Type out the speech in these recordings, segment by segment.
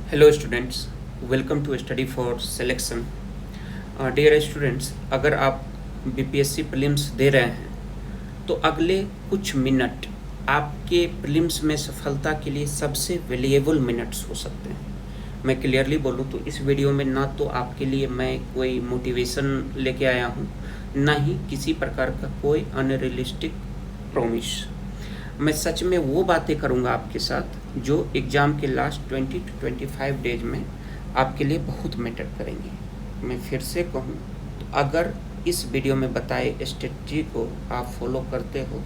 Hello students, welcome to study for selection. Dear students, अगर आप BPSC prelims दे रहे हैं तो अगले कुछ मिनट आपके प्रीलिम्स में सफलता के लिए सबसे वैल्यूएबल मिनट्स हो सकते हैं। मैं क्लियरली बोलूँ तो इस वीडियो में ना तो आपके लिए मैं कोई मोटिवेशन लेके आया हूँ, ना ही किसी प्रकार का कोई अनरियलिस्टिक प्रॉमिस। मैं सच में वो बातें करूँगा आपके साथ जो एग्ज़ाम के लास्ट 20 to 25 डेज में आपके लिए बहुत मैटर करेंगी। मैं फिर से कहूँ तो अगर इस वीडियो में बताए स्ट्रेटजी को आप फॉलो करते हो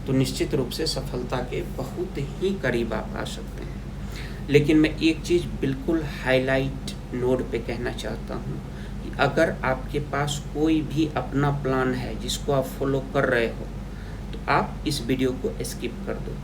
तो निश्चित रूप से सफलता के बहुत ही करीब आप आ सकते हैं। लेकिन मैं एक चीज़ बिल्कुल हाईलाइट नोट पे कहना चाहता हूँ कि अगर आपके पास कोई भी अपना प्लान है जिसको आप फॉलो कर रहे हो तो आप इस वीडियो को स्किप कर दो।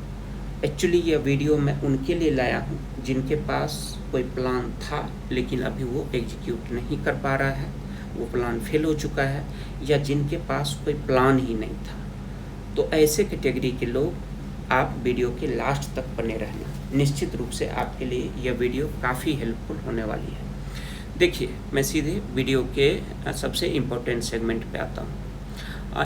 एक्चुअली यह वीडियो मैं उनके लिए लाया हूँ जिनके पास कोई प्लान था लेकिन अभी वो एग्जीक्यूट नहीं कर पा रहा है, वो प्लान फेल हो चुका है, या जिनके पास कोई प्लान ही नहीं था। तो ऐसे कैटेगरी के लोग आप वीडियो के लास्ट तक बने रहना, निश्चित रूप से आपके लिए यह वीडियो काफ़ी हेल्पफुल होने वाली है। देखिए, मैं सीधे वीडियो के सबसे इम्पोर्टेंट सेगमेंट पे आता हूँ।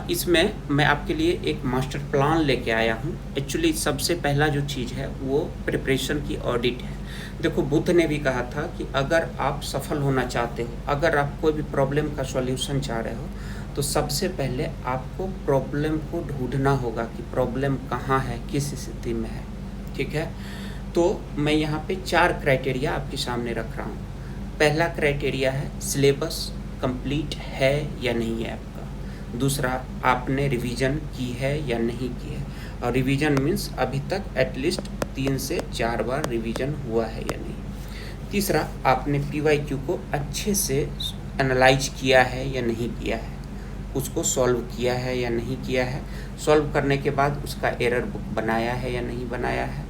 इसमें मैं आपके लिए एक मास्टर प्लान लेके आया हूँ। एक्चुअली सबसे पहला जो चीज़ है वो प्रिपरेशन की ऑडिट है। देखो, बुद्ध ने भी कहा था कि अगर आप सफल होना चाहते हो, अगर आप कोई भी प्रॉब्लम का सॉल्यूशन चाह रहे हो, तो सबसे पहले आपको प्रॉब्लम को ढूंढना होगा कि प्रॉब्लम कहाँ है, किस स्थिति में है। ठीक है, तो मैं यहाँ पे 4 क्राइटेरिया आपके सामने रख रहा हूँ। पहला क्राइटेरिया है सिलेबस कंप्लीट है या नहीं है आपका। दूसरा, आपने रिवीजन की है या नहीं की है, और रिवीजन मीन्स अभी तक एटलीस्ट 3 से 4 बार रिवीजन हुआ है या नहीं। तीसरा, आपने पीवाईक्यू को अच्छे से एनालाइज किया है या नहीं किया है, उसको सॉल्व किया है या नहीं किया है, सॉल्व करने के बाद उसका एरर बुक बनाया है या नहीं बनाया है,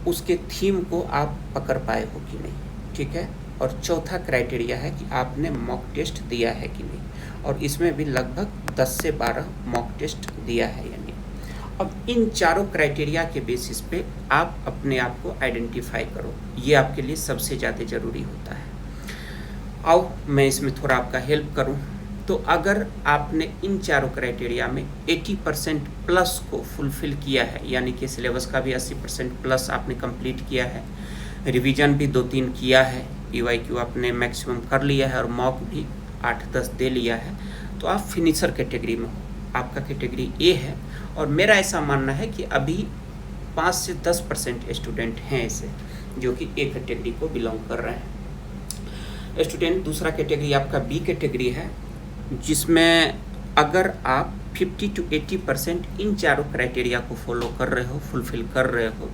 उसके थीम को आप पकड़ पाए हो कि नहीं। ठीक है, और चौथा क्राइटेरिया है कि आपने मॉक टेस्ट दिया है कि नहीं, और इसमें भी लगभग 10 से 12 मॉक टेस्ट दिया है या नहीं। अब इन चारों क्राइटेरिया के बेसिस पे आप अपने आप को आइडेंटिफाई करो, ये आपके लिए सबसे ज़्यादा ज़रूरी होता है। आओ मैं इसमें थोड़ा आपका हेल्प करूं। तो अगर आपने इन चारों क्राइटेरिया में 80% प्लस को फुलफ़िल किया है, यानी कि सिलेबस का भी 80% प्लस आपने कंप्लीट किया है, रिवीजन भी 2-3 किया है, पीवाईक्यू आपने मैक्सिमम कर लिया है, और मॉक भी 8-10 दे लिया है, तो आप फिनिशर कैटेगरी में हो। आपका कैटेगरी ए है, और मेरा ऐसा मानना है कि अभी 5 से 10% स्टूडेंट हैं ऐसे जो कि ए कैटेगरी को बिलोंग कर रहे हैं। स्टूडेंट दूसरा कैटेगरी आपका बी कैटेगरी है, जिसमें अगर आप 50 to 80% इन चारों क्राइटेरिया को फॉलो कर रहे हो, फुलफिल कर रहे हो।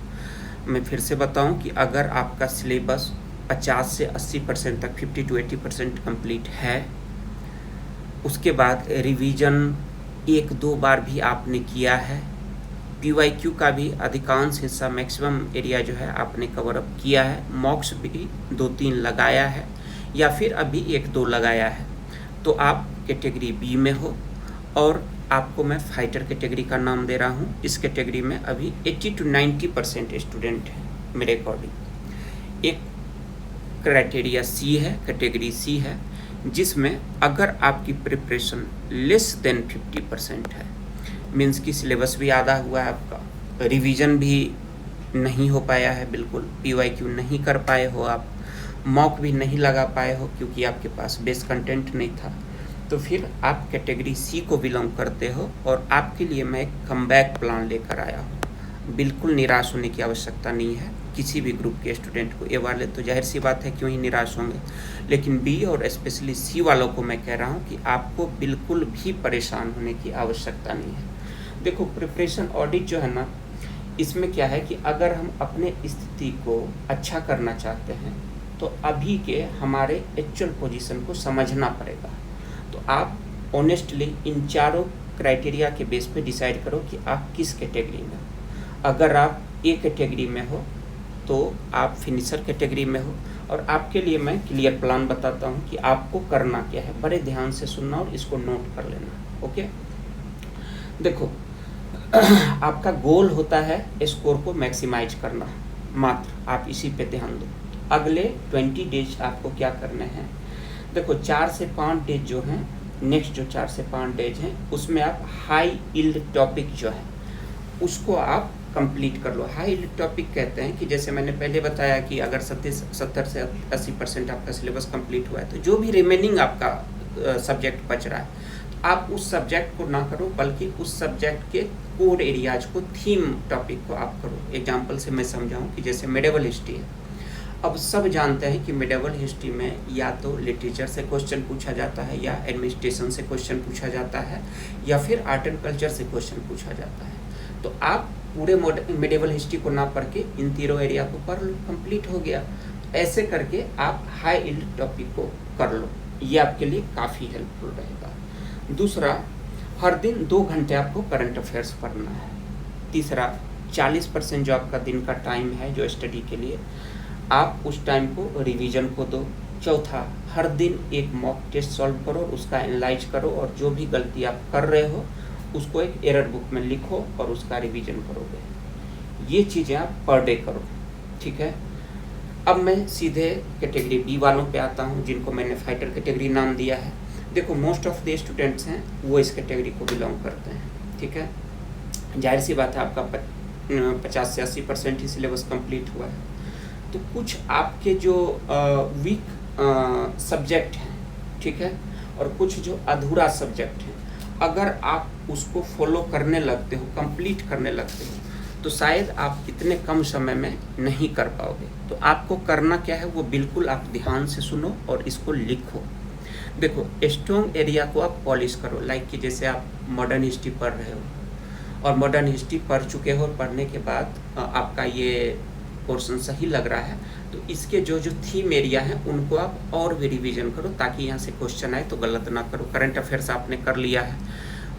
मैं फिर से बताऊं कि अगर आपका सिलेबस 50 से 80% तक, 50 to 80% कंप्लीट है, उसके बाद रिवीजन 1-2 बार भी आपने किया है, पीवाईक्यू का भी अधिकांश हिस्सा, मैक्सिमम एरिया जो है आपने कवर अप किया है, मॉक्स भी 2-3 लगाया है, या फिर अभी 1-2 लगाया है, तो आप कैटेगरी बी में हो। और आपको मैं फाइटर कैटेगरी का नाम दे रहा हूँ। इस कैटेगरी में अभी 80 to 90% स्टूडेंट हैं मेरे अकॉर्डिंग। एक क्राइटेरिया सी है, कैटेगरी सी है, जिसमें अगर आपकी प्रिपरेशन लेस देन 50% है, मीन्स कि सिलेबस भी आधा हुआ है आपका, रिवीजन भी नहीं हो पाया है, बिल्कुल पीवाईक्यू नहीं कर पाए हो आप, मॉक भी नहीं लगा पाए हो क्योंकि आपके पास बेस कंटेंट नहीं था, तो फिर आप कैटेगरी सी को बिलोंग करते हो। और आपके लिए मैं एक कमबैक प्लान लेकर आया हूँ। बिल्कुल निराश होने की आवश्यकता नहीं है किसी भी ग्रुप के स्टूडेंट को। ए वाले तो जाहिर सी बात है क्यों ही निराश होंगे, लेकिन बी और स्पेशली सी वालों को मैं कह रहा हूँ कि आपको बिल्कुल भी परेशान होने की आवश्यकता नहीं है। देखो, प्रिपरेशन ऑडिट जो है ना, इसमें क्या है कि अगर हम अपने स्थिति को अच्छा करना चाहते हैं तो अभी के हमारे एक्चुअल पोजीशन को समझना पड़ेगा। तो आप ऑनेस्टली इन चारों क्राइटेरिया के बेस पे डिसाइड करो कि आप किस कैटेगरी में हो। अगर आप ए कैटेगरी में हो तो आप फिनिशर कैटेगरी में हो, और आपके लिए मैं क्लियर प्लान बताता हूँ कि आपको करना क्या है। बड़े ध्यान से सुनना और इसको नोट कर लेना। ओके, देखो आपका गोल होता है स्कोर को मैक्सिमाइज करना, मात्र आप इसी पे ध्यान दो। अगले 20 डेज आपको क्या करने हैं, देखो 4 से 5 डेज जो हैं, नेक्स्ट जो 4 से 5 डेज हैं उसमें आप हाई इल्ड टॉपिक जो है उसको आप कंप्लीट कर लो। हाई इल्ड टॉपिक कहते हैं कि जैसे मैंने पहले बताया कि अगर 70 से 80% आपका सिलेबस कंप्लीट हुआ है तो जो भी रिमेनिंग आपका सब्जेक्ट बच रहा है आप उस सब्जेक्ट को ना करो, बल्कि उस सब्जेक्ट के कोर एरियाज को, थीम टॉपिक को आप करो। एग्जांपल से मैं समझाऊं कि जैसे मेडिवल हिस्ट्री है, अब सब जानते हैं कि मेडिवल हिस्ट्री में या तो लिटरेचर से क्वेश्चन पूछा जाता है, या एडमिनिस्ट्रेशन से क्वेश्चन पूछा जाता है, या फिर आर्ट एंड कल्चर से क्वेश्चन पूछा जाता है। तो आप पूरे मेडिवल हिस्ट्री को ना पढ़ के इन तीनों एरिया को पढ़ लो, कंप्लीट हो गया। ऐसे करके आप हाई इल्ड टॉपिक को कर लो, ये आपके लिए काफ़ी हेल्पफुल रहेगा। दूसरा, हर दिन 2 घंटे आपको करंट अफेयर्स पढ़ना है। तीसरा, 40% जो आपका दिन का टाइम है जो स्टडी के लिए, आप उस टाइम को रिवीजन को दो। चौथा, हर दिन एक मॉक टेस्ट सॉल्व करो, उसका एनालाइज करो, और जो भी गलती आप कर रहे हो उसको एक एरर बुक में लिखो और उसका रिवीजन करोगे। ये चीज़ें आप पर डे करो, ठीक है। अब मैं सीधे कैटेगरी बी वालों पे आता हूँ, जिनको मैंने फाइटर कैटेगरी नाम दिया है। देखो, मोस्ट ऑफ द स्टूडेंट्स हैं वो इस कैटेगरी को बिलोंग करते हैं, ठीक है। जाहिर सी बात है, आपका 50 से 80% ही सिलेबस कंप्लीट हुआ है। तो कुछ आपके जो वीक सब्जेक्ट हैं, ठीक है, और कुछ जो अधूरा सब्जेक्ट है, अगर आप उसको फॉलो करने लगते हो, कंप्लीट करने लगते हो, तो शायद आप इतने कम समय में नहीं कर पाओगे। तो आपको करना क्या है, वो बिल्कुल आप ध्यान से सुनो और इसको लिखो। देखो, स्ट्रॉन्ग एरिया को आप पॉलिश करो, लाइक कि जैसे आप मॉडर्न हिस्ट्री पढ़ रहे हो और मॉडर्न हिस्ट्री पढ़ चुके हो, पढ़ने के बाद आपका ये पोर्शन सही लग रहा है, तो इसके जो जो थीम एरिया हैं उनको आप और भी रिवीजन करो, ताकि यहाँ से क्वेश्चन आए तो गलत ना करो। करंट अफेयर्स आपने कर लिया है,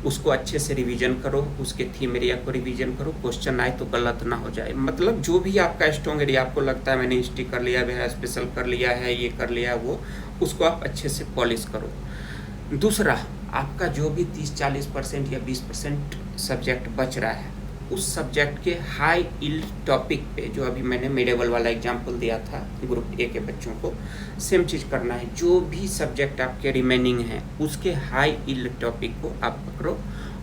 उसको अच्छे से रिवीजन करो, उसके थीम एरिया को रिवीजन करो, क्वेश्चन आए तो गलत ना हो जाए। मतलब जो भी आपका स्ट्रॉन्ग एरिया आपको लगता है मैंने हिस्ट्री कर लिया है, स्पेशल कर लिया है, ये कर लिया है, वो उसको आप अच्छे से पॉलिश करो। दूसरा, आपका जो भी 30-40% या 20% सब्जेक्ट बच रहा है, उस सब्जेक्ट के हाई इल्ड टॉपिक पे, जो अभी मैंने मेडिवल वाला एग्जांपल दिया था ग्रुप ए के बच्चों को, सेम चीज़ करना है। जो भी सब्जेक्ट आपके रिमेनिंग हैं उसके हाई इल्ड टॉपिक को आप पकड़ो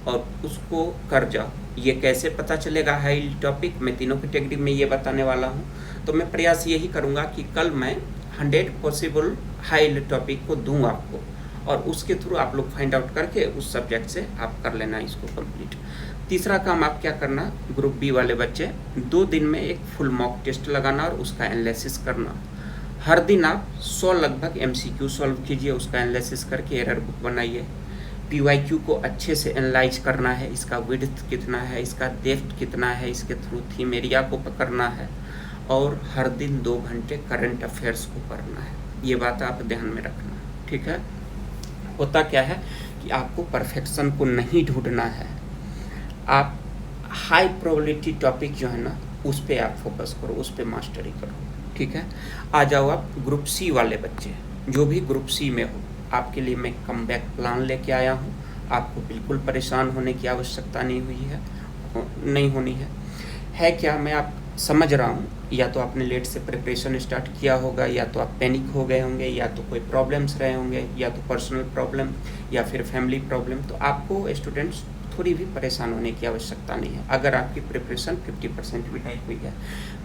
और उसको कर जाओ। ये कैसे पता चलेगा हाई इल्ड टॉपिक, मैं तीनों कैटेगरी में ये बताने वाला हूँ। तो मैं प्रयास यही करूँगा कि कल मैं 100 पॉसिबल हाई इल्ड टॉपिक को दूँ आपको, और उसके थ्रू आप लोग फाइंड आउट करके उस सब्जेक्ट से आप कर लेना इसको कंप्लीट। तीसरा काम आप क्या करना, ग्रुप बी वाले बच्चे 2 दिन में एक फुल मॉक टेस्ट लगाना और उसका एनालिसिस करना। हर दिन आप 100 लगभग MCQ सॉल्व कीजिए, उसका एनालिसिस करके एरर बुक बनाइए। PYQ को अच्छे से एनालाइज करना है, इसका विड्थ कितना है, इसका डेप्थ कितना है, इसके थ्रू थीम एरिया को पकड़ना है, और हर दिन 2 घंटे करंट अफेयर्स को पढ़ना है। ये बात आप ध्यान में रखना, ठीक है। होता क्या है कि आपको परफेक्शन को नहीं ढूंढना है, आप हाई प्रोबेबिलिटी टॉपिक जो है ना उस पर आप फोकस करो, उस पर मास्टरी करो, ठीक है। आ जाओ आप ग्रुप सी वाले बच्चे, जो भी ग्रुप सी में हो, आपके लिए मैं कम बैक प्लान लेके आया हूँ। आपको बिल्कुल परेशान होने की आवश्यकता नहीं हुई है, नहीं होनी है क्या, मैं आप समझ रहा हूँ। या तो आपने लेट से प्रिपरेशन स्टार्ट किया होगा, या तो आप पैनिक हो गए होंगे, या तो कोई प्रॉब्लम्स रहे होंगे, या तो पर्सनल प्रॉब्लम, या फिर फैमिली प्रॉब्लम। तो आपको स्टूडेंट्स थोड़ी भी परेशान होने की आवश्यकता नहीं है, अगर आपकी प्रिपरेशन 50% भी नहीं हुई है।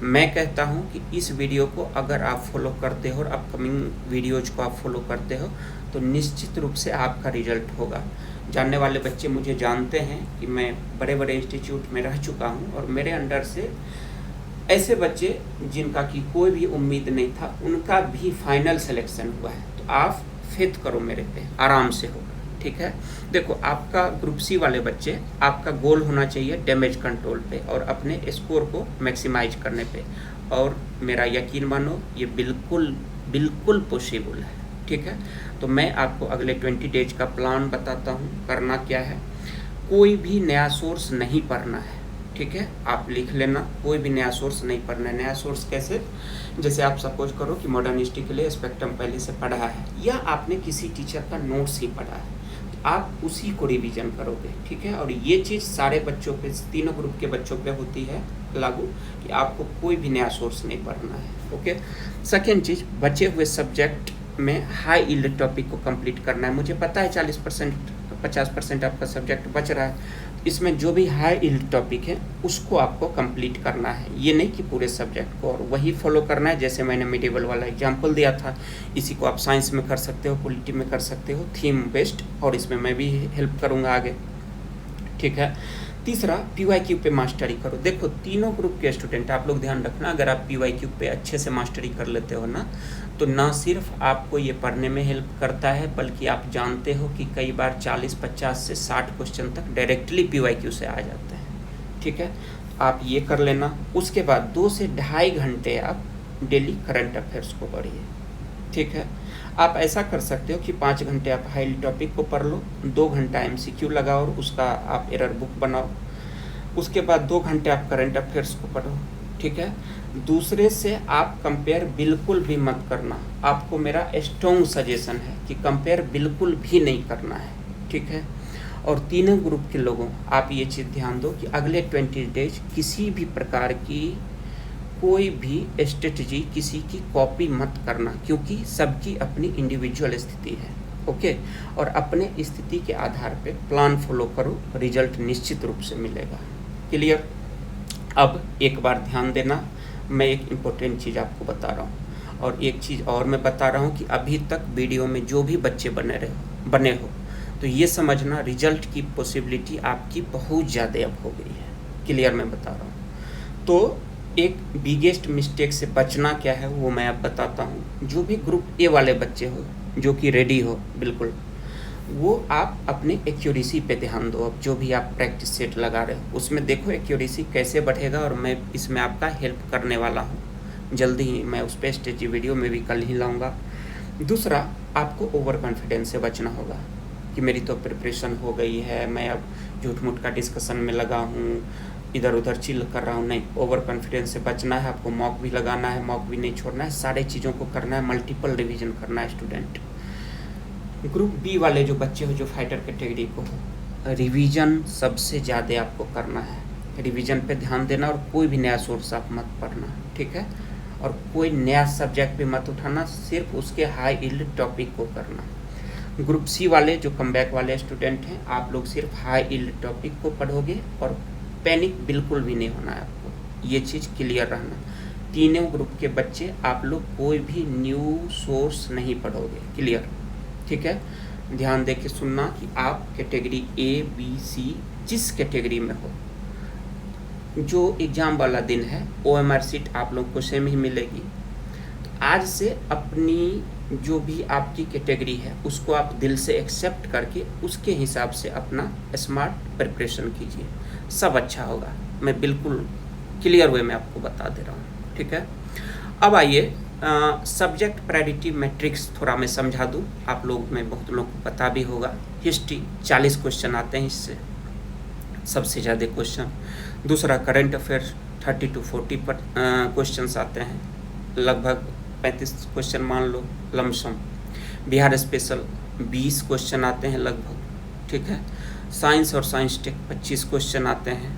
मैं कहता हूं कि इस वीडियो को अगर आप फॉलो करते हो और अपकमिंग वीडियोज को आप फॉलो करते हो, तो निश्चित रूप से आपका रिजल्ट होगा। जानने वाले बच्चे मुझे जानते हैं कि मैं बड़े बड़े इंस्टीट्यूट में रह चुका हूं, और मेरे अंडर से ऐसे बच्चे जिनका कि कोई भी उम्मीद नहीं था, उनका भी फाइनल सिलेक्शन हुआ है। तो आप फेथ करो मेरे पे, आराम से होगा, ठीक है। देखो, आपका ग्रुप सी वाले बच्चे, आपका गोल होना चाहिए डैमेज कंट्रोल पे और अपने स्कोर को मैक्सिमाइज करने पे, और मेरा यकीन मानो ये बिल्कुल बिल्कुल पॉसिबल है, ठीक है। तो मैं आपको अगले 20 डेज का प्लान बताता हूँ। करना क्या है, कोई भी नया सोर्स नहीं पढ़ना है, ठीक है। आप लिख लेना, कोई भी नया सोर्स नहीं पढ़ना है। नया सोर्स कैसे, जैसे आप सपोज करो कि मॉडर्न हिस्ट्री के लिए स्पेक्ट्रम पहले से पढ़ा है, या आपने किसी टीचर का नोट्स ही पढ़ा है, आप उसी को रिवीजन करोगे, ठीक है। और ये चीज़ सारे बच्चों पे, तीनों ग्रुप के बच्चों पे होती है लागू, कि आपको कोई भी नया सोर्स नहीं पढ़ना है, ओके। सेकेंड चीज़, बचे हुए सब्जेक्ट में हाई यील्ड टॉपिक को कंप्लीट करना है। मुझे पता है 40% 50% आपका सब्जेक्ट बच रहा है, इसमें जो भी हाई यील्ड टॉपिक है उसको आपको कंप्लीट करना है। ये नहीं कि पूरे सब्जेक्ट को, और वही फॉलो करना है जैसे मैंने मिडिवल वाला एग्जांपल दिया था। इसी को आप साइंस में कर सकते हो, पॉलिटी में कर सकते हो, थीम बेस्ड, और इसमें मैं भी हेल्प करूँगा आगे, ठीक है। तीसरा, PYQ पे मास्टरी करो। देखो तीनों ग्रुप के स्टूडेंट आप लोग ध्यान रखना, अगर आप PYQ पे अच्छे से मास्टरी कर लेते हो ना, तो ना सिर्फ आपको ये पढ़ने में हेल्प करता है, बल्कि आप जानते हो कि कई बार 40, 50 से 60 क्वेश्चन तक डायरेक्टली PYQ से आ जाते हैं, ठीक है। आप ये कर लेना। उसके बाद 2 से ढाई घंटे आप डेली करंट अफेयर्स को पढ़िए, ठीक है। आप ऐसा कर सकते हो कि 5 घंटे आप हाई टॉपिक को पढ़ लो, 2 घंटा MCQ लगाओ और उसका आप एरर बुक बनाओ। उसके बाद 2 घंटे आप करंट अफेयर्स को पढ़ो, ठीक है। दूसरे से आप कंपेयर बिल्कुल भी मत करना। आपको मेरा स्ट्रॉन्ग सजेशन है कि कंपेयर बिल्कुल भी नहीं करना है, ठीक है। और तीनों ग्रुप के लोगों, आप ये चीज़ ध्यान दो कि अगले 20 डेज किसी भी प्रकार की कोई भी स्ट्रेटजी किसी की कॉपी मत करना, क्योंकि सबकी अपनी इंडिविजुअल स्थिति है, ओके। और अपने स्थिति के आधार पे प्लान फॉलो करो, रिजल्ट निश्चित रूप से मिलेगा, क्लियर। अब एक बार ध्यान देना, मैं एक इम्पोर्टेंट चीज़ आपको बता रहा हूँ, और एक चीज़ और मैं बता रहा हूँ कि अभी तक वीडियो में जो भी बच्चे बने हो तो ये समझना रिजल्ट की पॉसिबिलिटी आपकी बहुत ज़्यादा अब हो गई है, क्लियर मैं बता रहा हूँ। तो एक बिगेस्ट मिस्टेक से बचना क्या है वो मैं अब बताता हूँ। जो भी ग्रुप ए वाले बच्चे हो जो कि रेडी हो बिल्कुल, वो आप अपने एक्यूरेसी पे ध्यान दो। अब जो भी आप प्रैक्टिस सेट लगा रहे हो उसमें देखो एक्यूरेसी कैसे बढ़ेगा, और मैं इसमें आपका हेल्प करने वाला हूँ जल्दी ही। मैं उस पर स्ट्रेटजी वीडियो में भी कल ही लाऊंगा। दूसरा, आपको ओवर कॉन्फिडेंस से बचना होगा कि मेरी तो प्रिपरेशन हो गई है, मैं अब झूठ मूठ का डिस्कशन में लगा हूँ, इधर उधर चिल कर रहा हूँ। नहीं, ओवर कॉन्फिडेंस से बचना है। आपको मॉक भी लगाना है, मॉक भी नहीं छोड़ना है, सारे चीज़ों को करना है, मल्टीपल रिवीजन करना है स्टूडेंट। ग्रुप बी वाले जो बच्चे हो जो फाइटर कैटेगरी को हो, रिवीजन सबसे ज़्यादा आपको करना है। रिवीजन पे ध्यान देना, और कोई भी नया सोर्स आप मत पढ़ना, ठीक है। और कोई नया सब्जेक्ट भी मत उठाना, सिर्फ उसके हाई यील्ड टॉपिक को करना। ग्रुप सी वाले जो कमबैक वाले स्टूडेंट हैं, आप लोग सिर्फ हाई यील्ड टॉपिक को पढ़ोगे, और पैनिक बिल्कुल भी नहीं होना है आपको, ये चीज़ क्लियर रहना। तीनों ग्रुप के बच्चे आप लोग कोई भी न्यू सोर्स नहीं पढ़ोगे, क्लियर, ठीक है। ध्यान दे के सुनना कि आप कैटेगरी A, B, C जिस कैटेगरी में हो, जो एग्ज़ाम वाला दिन है OMR सीट आप लोग को सेम ही मिलेगी। तो आज से अपनी जो भी आपकी कैटेगरी है उसको आप दिल से एक्सेप्ट करके उसके हिसाब से अपना स्मार्ट प्रिपरेशन कीजिए, सब अच्छा होगा। मैं बिल्कुल क्लियर वे में आपको बता दे रहा हूँ, ठीक है। अब आइए सब्जेक्ट प्रायोरिटी मैट्रिक्स थोड़ा मैं समझा दूँ। आप लोग में बहुत लोग को पता भी होगा, हिस्ट्री 40 क्वेश्चन आते हैं, इससे सबसे ज़्यादा क्वेश्चन। दूसरा, करंट अफेयर 30 to 40 क्वेश्चन आते हैं, लगभग 35 क्वेश्चन मान लो लमसम। बिहार स्पेशल 20 क्वेश्चन आते हैं लगभग, ठीक है। साइंस और साइंस टेक 25 क्वेश्चन आते हैं।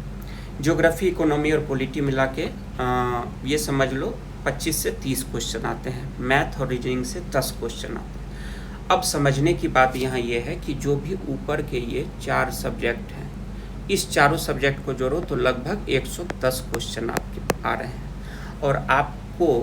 ज्योग्राफी, इकोनॉमी और पॉलिटी मिला के ये समझ लो 25 से 30 क्वेश्चन आते हैं। मैथ और रीजनिंग से 10 क्वेश्चन आते हैं। अब समझने की बात यहाँ ये है कि जो भी ऊपर के ये 4 सब्जेक्ट हैं, इस चारों सब्जेक्ट को जोड़ो तो लगभग 110 क्वेश्चन आपके आ रहे हैं। और आपको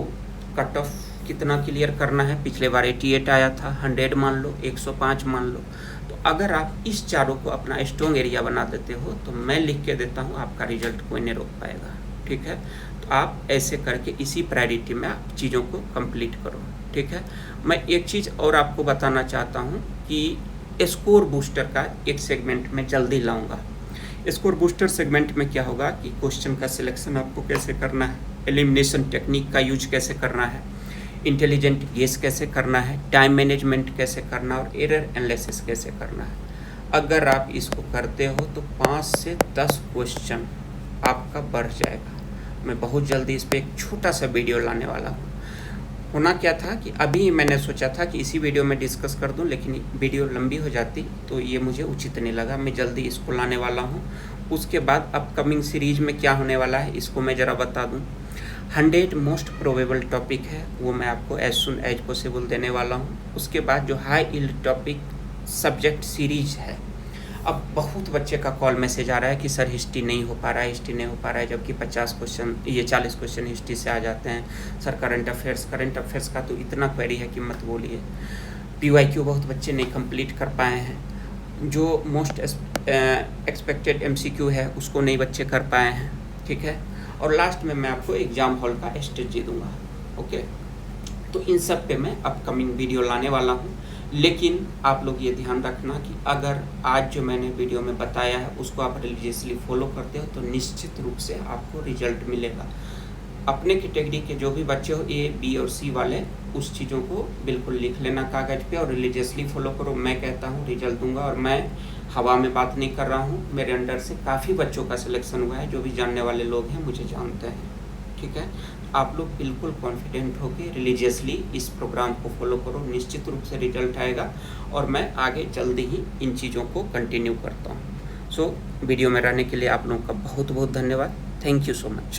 कट ऑफ कितना क्लियर करना है, पिछले बार 88 आया था, 100 मान लो, 105 मान लो। तो अगर आप इस चारों को अपना स्ट्रॉन्ग एरिया बना देते हो तो मैं लिख के देता हूँ, आपका रिजल्ट कोई नहीं रोक पाएगा, ठीक है। तो आप ऐसे करके इसी प्रायोरिटी में आप चीज़ों को कंप्लीट करो, ठीक है। मैं एक चीज़ और आपको बताना चाहता हूँ कि स्कोर बूस्टर का एक सेगमेंट में जल्दी लाऊंगा। स्कोर बूस्टर सेगमेंट में क्या होगा कि क्वेश्चन का सिलेक्शन आपको कैसे करना है, एलिमिनेशन टेक्निक का यूज कैसे करना है, इंटेलिजेंट गेस कैसे करना है, टाइम मैनेजमेंट कैसे करना और एरर एनालिसिस कैसे करना है। अगर आप इसको करते हो तो 5 से 10 क्वेश्चन आपका बढ़ जाएगा। मैं बहुत जल्दी इस पर एक छोटा सा वीडियो लाने वाला हूँ। होना क्या था कि अभी मैंने सोचा था कि इसी वीडियो में डिस्कस कर दूं, लेकिन वीडियो लंबी हो जाती तो ये मुझे उचित नहीं लगा। मैं जल्दी इसको लाने वाला हूं। उसके बाद अपकमिंग सीरीज में क्या होने वाला है इसको मैं ज़रा बता दूं। 100 मोस्ट प्रोबेबल टॉपिक है, वो मैं आपको एज सुन एज पॉसिबल देने वाला हूँ। उसके बाद जो high yield topic subject series है, अब बहुत बच्चे का कॉल मैसेज आ रहा है कि सर हिस्ट्री नहीं हो पा रहा है, हिस्ट्री नहीं हो पा रहा है, जबकि 50 क्वेश्चन, ये 40 क्वेश्चन हिस्ट्री से आ जाते हैं। सर करंट अफेयर्स का तो इतना क्वेरी है कि मत बोलिए। PYQ बहुत बच्चे नहीं कंप्लीट कर पाए हैं। जो मोस्ट एक्सपेक्टेड MCQ है उसको नहीं बच्चे कर पाए हैं, ठीक है। और लास्ट में मैं आपको एग्ज़ाम हॉल का स्ट्रेटजी दूंगा, ओके। तो इन सब पे मैं अपकमिंग वीडियो लाने वाला हूँ। लेकिन आप लोग ये ध्यान रखना कि अगर आज जो मैंने वीडियो में बताया है उसको आप रिलीजियसली फॉलो करते हो तो निश्चित रूप से आपको रिजल्ट मिलेगा। अपने कैटेगरी के जो भी बच्चे हो A, B और C वाले, उस चीज़ों को बिल्कुल लिख लेना कागज़ पे और रिलीजियसली फॉलो करो। मैं कहता हूँ रिजल्ट दूंगा, और मैं हवा में बात नहीं कर रहा हूँ। मेरे अंडर से काफ़ी बच्चों का सिलेक्शन हुआ है, जो भी जानने वाले लोग हैं मुझे जानते हैं, ठीक है। आप लोग बिल्कुल कॉन्फिडेंट होकर रिलीजियसली इस प्रोग्राम को फॉलो करो, निश्चित रूप से रिजल्ट आएगा। और मैं आगे जल्दी ही इन चीज़ों को कंटिन्यू करता हूँ। सो वीडियो में रहने के लिए आप लोगों का बहुत बहुत धन्यवाद। Thank you so much.